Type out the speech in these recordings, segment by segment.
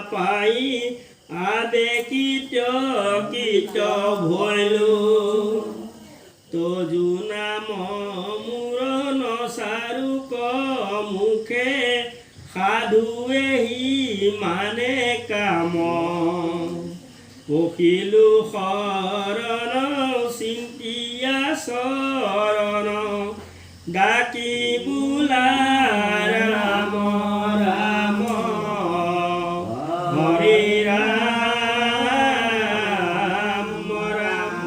পাই আবেগিত কীট ভৈলো তজু নাম মূৰ নচাৰুক মুখে সাধুৱেহি মানে কাম পখিলো শৰণ চিন্তিয়া চৰণ ডাকি বোলা ৰাম ৰাম হৰি ৰাম ৰাম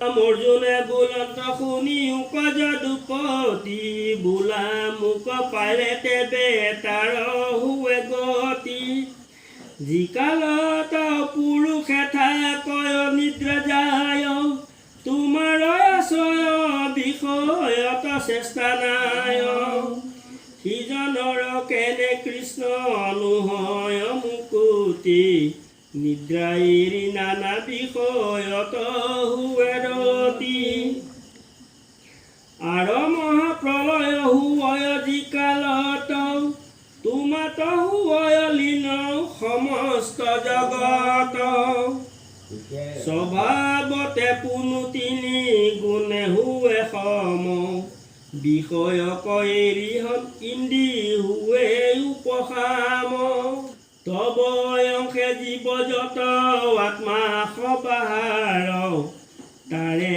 অৰ্জুনে বোলত শুনি উকজ দুপতি বোলা মোক পাৰে তেবে তাৰ হুৱে গতি যিকালত পুৰুষে থাকয় নিদ্ৰা যায় তোমাৰ আশ্ৰয় বিষয়ত চেষ্টা নাই সিজনৰ কেনে কৃষ্ণ অনুহয় মুকুতি নিদ্ৰা এৰি নানা বিষয়ত হুৱে ৰতি আৰু মহাপ্ৰলয় হুৱয় যিকালত তোমাত হুৱয় লীন সমস্ত জগত স্বভাৱতে পুনু তিনি গুণে হুৱে সম বিষয়ক এৰি ইন্দ্ৰি হুৱে উপশাম তব অংশে জীৱ যত আত্মা সবাহাৰ তাৰে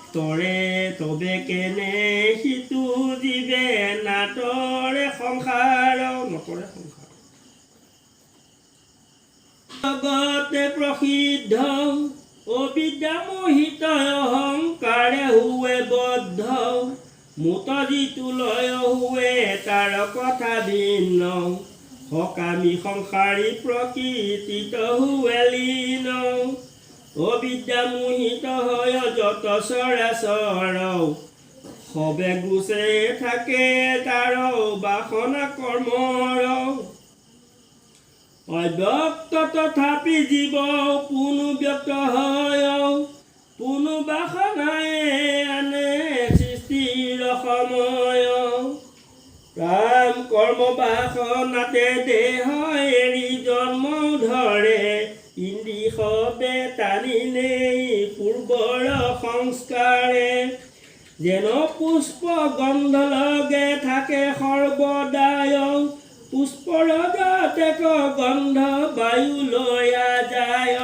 তৰে তবে কেনে সিটো জীৱে নাটৰে সংসাৰ নকৰে সংসাৰ জগতে প্ৰসিদ্ধ অবিদ্যা মোহিত অহংকাৰে হুৱে বদ্ধ মুত যিটো লয় হুৱে তাৰ কথা ভিন্ন সকামী সংসাৰী প্ৰকৃতিত হুৱে লীন অবিদ্যা মোহিত হয় যত চৰাচৰ সবে গুচে থাকে তাৰ বাসনা কৰ্মৰ অব্যক্ত তথাপি জীৱ পুনু ব্যক্ত হয় পুনু বাসনাই আনে সৃষ্টিৰ সময় প্ৰাণ কৰ্ম বাসনাতে দেহ এৰি জন্ম ধৰে ইন্দ্ৰি সবে টানি নেই পূৰ্বৰ সংস্কাৰে যেন পুষ্প গন্ধ লগে থাকে সৰ্বদায় পুষ্পৰ জাতেক গন্ধ বায়ু লয়া যায়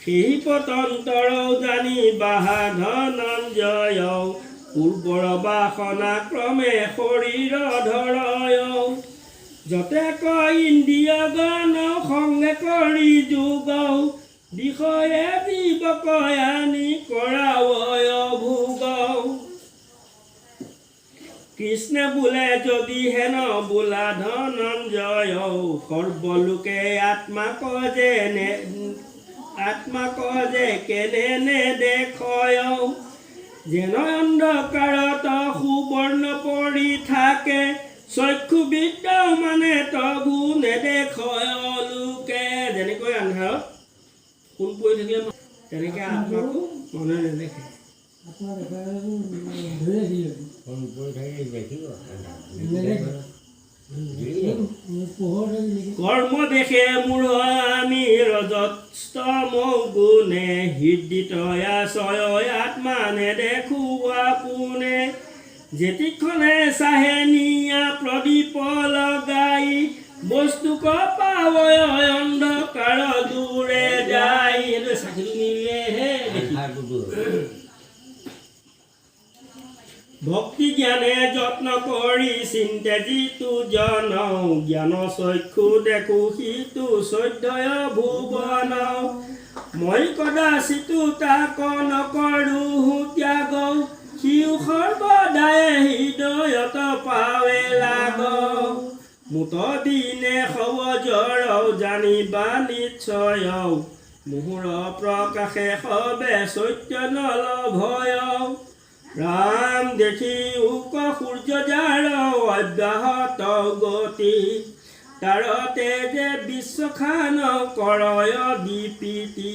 সেই পতন্তৰ জানি বাহা ধনঞ্জয় পূৰ্বৰ বাসনা ক্ৰমে শৰীৰ ধৰয় যতে কয় ইন্দ্ৰিয় গান সংগে কৰি যোগ বিষয়ে জীৱক আনি কৰাৱয় ভোগ কৃষ্ণে বোলে যদি হেন বোলা ধনঞ্জয় সৰ্বলোকে আত্মাক যে কেনে নেদেখয় যেন অন্ধকাৰত সুবৰ্ণ পৰি থাকে চক্ষু বিদ্যা মানে তবু নেদেখয় লোকে যেনেকৈ আন্ধাৰত সোণ পৰি থাকিলে তেনেকৈ আত্মাকো মনে নেদেখে কৰ্ম দেখে মূঢ় আমি ৰজস্তম গুণে হৃদিত আশ্ৰয় আত্মা নেদেখোৱা পোনে যেতিক্ষণে চাহে নিয়া প্ৰদীপ লগাই বস্তুক পাৱয় অন্ধকাৰ দূৰে যায় চাকিটো নিলেহে ভক্তি জ্ঞানে যত্ন কৰি চিন্তে যিটো জন জ্ঞান চক্ষু দেখো সিটো চৈধ্যয় ভুৱন মই কদাচিতো তাক নকৰো ত্যাগ সিও সৰ্বদাই হৃদয়ত পাৱে লাগ মুত দিনে সবজৰ জানিবা নিশ্চয় মুহুৰ প্ৰকাশে সবে সত্য নলভয় ৰাম দেখি উক সূৰ্য যাৰ অব্যাহত গতি তাৰতে যে বিশ্বখান কৰয় দীপিতি